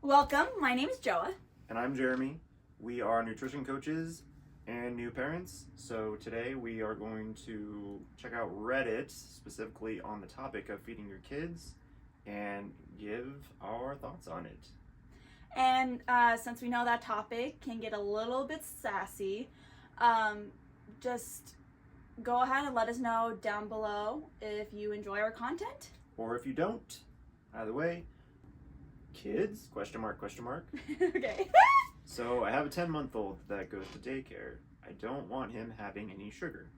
Welcome, my name is Joa. And I'm Jeremy. We are nutrition coaches and new parents. So today we are going to check out Reddit, specifically on the topic of feeding your kids, and give our thoughts on it. And since we know that topic can get a little bit sassy, just go ahead and let us know down below if you enjoy our content. Or if you don't. Either way, kids, question mark. Okay. So I have a 10-month-old that goes to daycare. I don't want him having any sugar.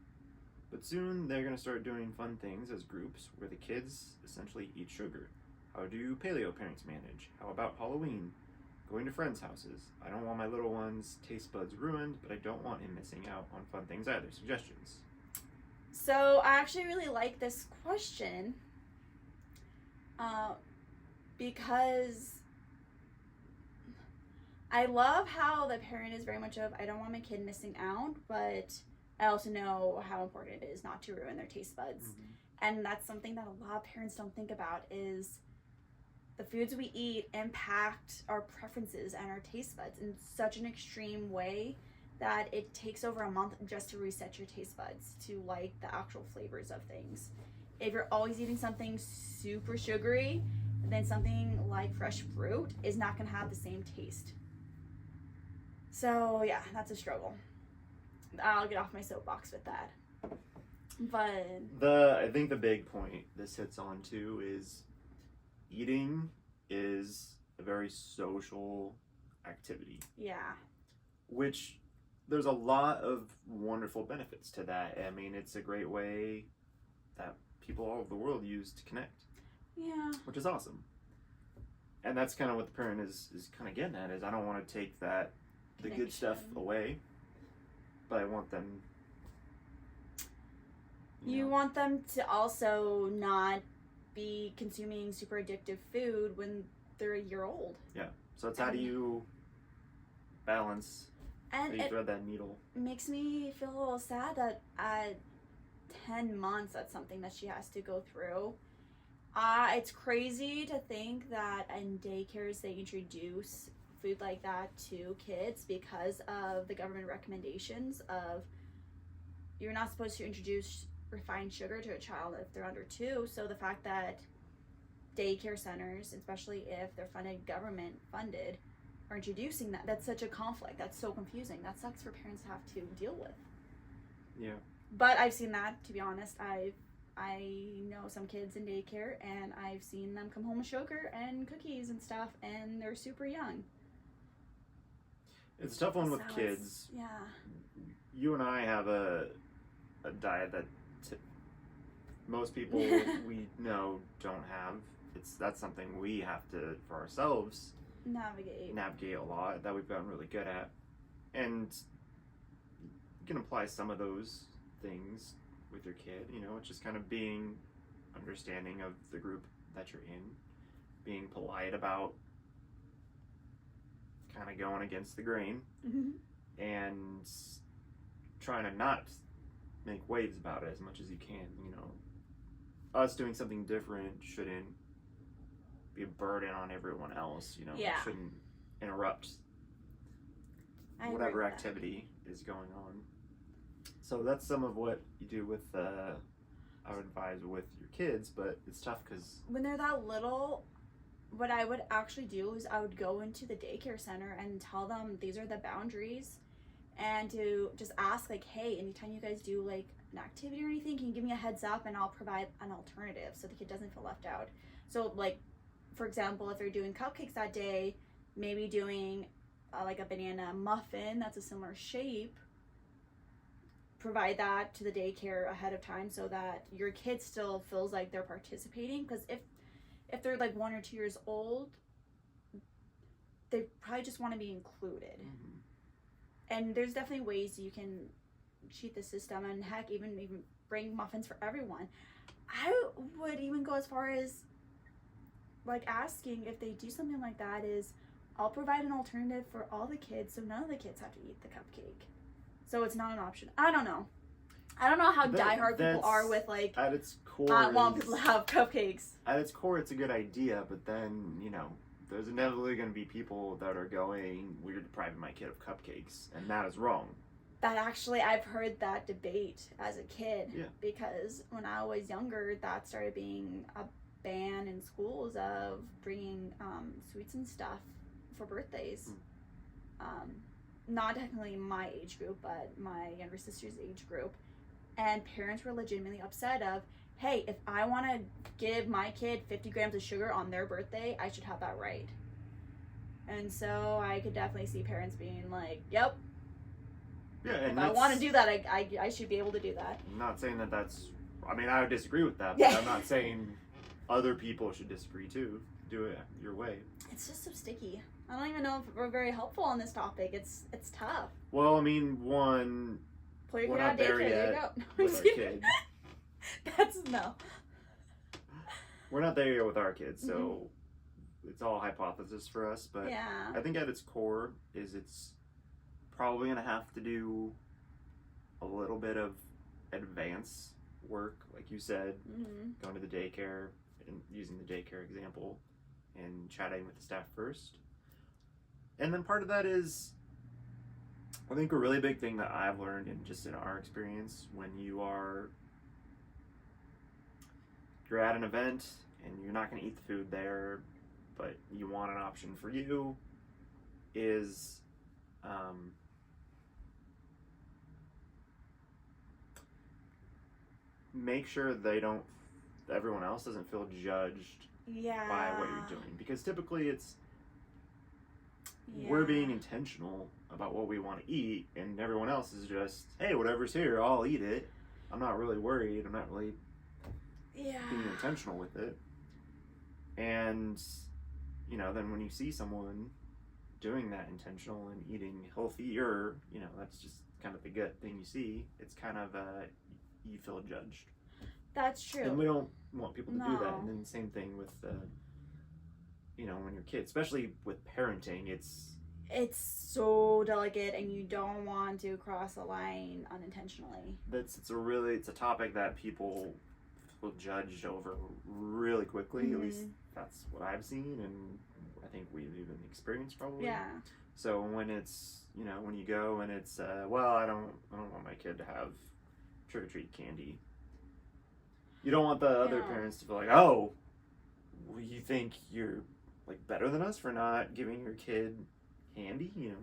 But soon they're going to start doing fun things as groups where the kids essentially eat sugar. How do paleo parents manage? How about Halloween? Going to friends' houses. I don't want my little one's taste buds ruined, but I don't want him missing out on fun things either. Suggestions? So I actually really like this question because I love how the parent is very much of, I don't want my kid missing out, but I also know how important it is not to ruin their taste buds. Mm-hmm. And that's something that a lot of parents don't think about is the foods we eat impact our preferences and our taste buds in such an extreme way that it takes over a month just to reset your taste buds to like the actual flavors of things. If you're always eating something super sugary, then something like fresh fruit is not going to have the same taste. So yeah, that's a struggle. I'll get off my soapbox with that. But I think the big point this hits on too is eating is a very social activity. yeah. Which there's a lot of wonderful benefits to that. I mean, it's a great way that people all over the world use to connect. Yeah. Which is awesome. And that's kind of what the parent is kind of getting at, is I don't want to take the good stuff away, but I want them, you want them to also not be consuming super addictive food when they're a year old. Yeah. So it's how do you balance, how do you thread that needle? It makes me feel a little sad that at 10 months, that's something that she has to go through. It's crazy to think that in daycares they introduce food like that to kids because of the government recommendations of you're not supposed to introduce refined sugar to a child if they're under 2. So the fact that daycare centers, especially if they're government funded, are introducing that's such a conflict. That's so confusing. That sucks for parents to have to deal with. Yeah. But I've seen that, to be honest. I know some kids in daycare, and I've seen them come home with sugar and cookies and stuff, and they're super young. It's a tough one with kids. Yeah. You and I have a diet that most people we know don't have. That's something we have to, for ourselves, navigate a lot, that we've gotten really good at. And you can apply some of those things with your kid. It's just kind of being understanding of the group that you're in, being polite about kind of going against the grain, mm-hmm. and trying to not make waves about it as much as you can. Us doing something different shouldn't be a burden on everyone else. Yeah. It shouldn't interrupt whatever activity is going on. So that's some of what you do with, I would advise with your kids, but it's tough because when they're that little, what I would actually do is I would go into the daycare center and tell them these are the boundaries, and to just ask like, hey, anytime you guys do like an activity or anything, can you give me a heads up and I'll provide an alternative so the kid doesn't feel left out. So like, for example, if they're doing cupcakes that day, maybe doing like a banana muffin that's a similar shape, provide that to the daycare ahead of time so that your kid still feels like they're participating. Because if they're like 1 or 2 years old, they probably just want to be included. Mm-hmm. And there's definitely ways you can cheat the system, and heck, even bring muffins for everyone. I would even go as far as like asking if they do something like that is, I'll provide an alternative for all the kids so none of the kids have to eat the cupcake. So it's not an option. I don't know. I don't know how diehard people are with like at its core. I want people to have cupcakes. At its core, it's a good idea, but then there's inevitably going to be people that are going, we're depriving my kid of cupcakes, and that is wrong. That actually, I've heard that debate as a kid. Yeah. Because when I was younger, that started being a ban in schools of bringing sweets and stuff for birthdays. Not technically my age group, but my younger sister's age group. And parents were legitimately upset of, hey, if I want to give my kid 50 grams of sugar on their birthday, I should have that right. And so I could definitely see parents being like, yep. Yeah, and if I want to do that, I should be able to do that. I'm not saying that that's... I mean, I would disagree with that, but I'm not saying other people should disagree too. Do it your way. It's just so sticky. I don't even know if we're very helpful on this topic. It's tough. Well, I mean, one... Pull your we're kid not out of there daycare. There you yet go. with our kid. That's no. We're not there yet with our kids, so it's all hypothesis for us. But yeah. I think at its core is it's probably going to have to do a little bit of advance work, like you said, going to the daycare and using the daycare example and chatting with the staff first. And then part of that is, I think a really big thing that I've learned and just in our experience, when you're at an event and you're not going to eat the food there, but you want an option for you, is make sure everyone else doesn't feel judged by what you're doing. Because typically we're being intentional about what we want to eat, and everyone else is just, hey, whatever's here, I'll eat it. I'm not really worried. I'm not really being intentional with it. And, then when you see someone doing that intentional and eating healthier, that's just kind of the good thing you see. It's kind of, you feel judged. That's true. And we don't want people to do that. And then same thing with, when you're kids, especially with parenting, it's so delicate, and you don't want to cross a line unintentionally. It's a topic that people will judge over really quickly. At least that's what I've seen, and I think we've even experienced probably. Yeah. So when it's when you go and it's well, I don't want my kid to have trick or treat candy. You don't want the other parents to feel like, oh, well, you think you're like better than us for not giving your kid candy, You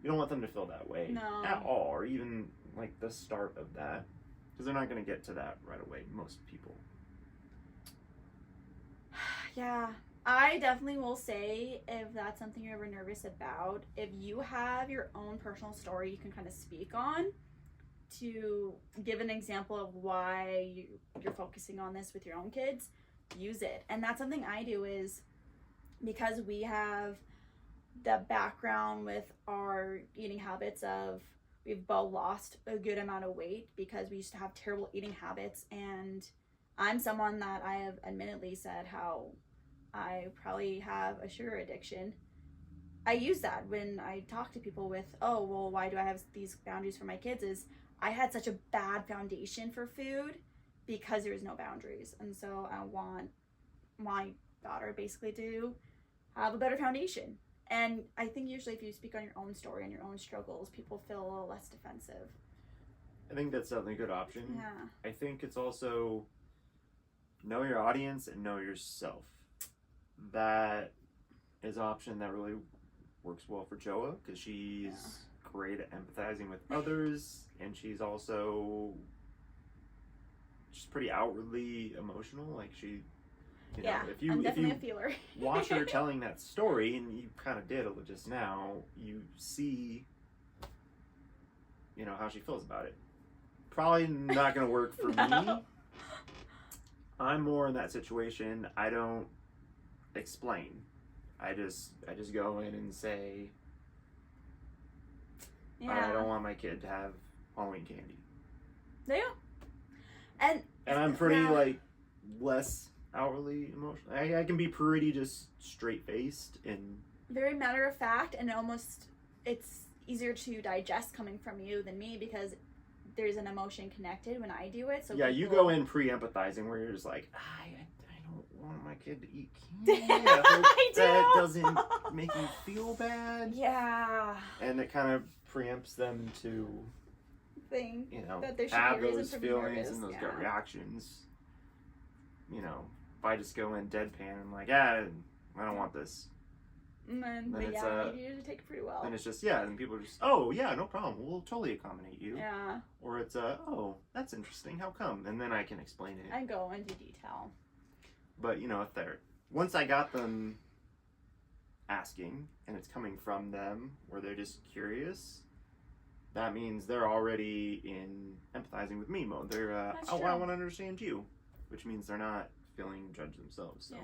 don't want them to feel that way at all, or even like the start of that, because they're not going to get to that right away, most people. Yeah, I definitely will say, if that's something you're ever nervous about, if you have your own personal story you can kind of speak on to give an example of why you're focusing on this with your own kids, use it. And that's something I do, is because we have the background with our eating habits of, we've both lost a good amount of weight because we used to have terrible eating habits, and I'm someone that I have admittedly said how I probably have a sugar addiction. I use that when I talk to people with, oh, well, why do I have these boundaries for my kids, is I had such a bad foundation for food because there's no boundaries. And so I want my daughter basically to have a better foundation. And I think usually if you speak on your own story and your own struggles, people feel a little less defensive. I think that's definitely a good option. Yeah. I think it's also know your audience and know yourself. That is an option that really works well for Joa, because she's great at empathizing with others, and she's also just pretty outwardly emotional. Like she, I'm definitely a feeler. Watch her telling that story, and you kind of did it just now, you see, how she feels about it. Probably not going to work for me. I'm more in that situation. I don't explain. I just go in and say, I don't want my kid to have Halloween candy. Yeah. And I'm pretty less outwardly emotional. I can be pretty just straight faced and very matter of fact, and it's easier to digest coming from you than me, because there's an emotion connected when I do it. So you go in pre-empathizing, where you're just like, I don't want my kid to eat candy. I hope I do. that doesn't make you feel bad. Yeah. And it kind of preempts them to, Thing. you know, That there should have be a reason those for being feelings nervous, and those yeah. gut reactions. You know, if I just go in deadpan and like, I don't want this. And then, Then but it's, yeah, you usually take it pretty well. Then it's just, then people are just, oh, yeah, no problem. We'll totally accommodate you. Yeah. Or it's, oh, that's interesting. How come? And then I can explain it. I go into detail. But, you know, once I got them asking, and it's coming from them, where they're just curious, that means they're already in empathizing with me mode. They're, That's I true. want to understand you, which means they're not feeling judged themselves. So. Yeah.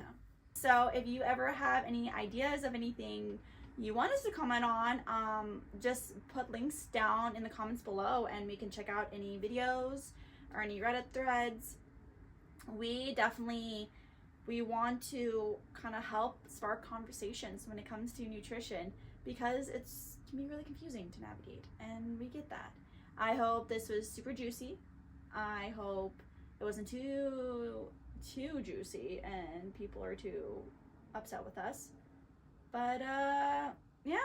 So if you ever have any ideas of anything you want us to comment on, just put links down in the comments below and we can check out any videos or any Reddit threads. We want to kind of help spark conversations when it comes to nutrition, because it can be really confusing to navigate, and we get that. I hope this was super juicy. I hope it wasn't too juicy and people are too upset with us. But yeah.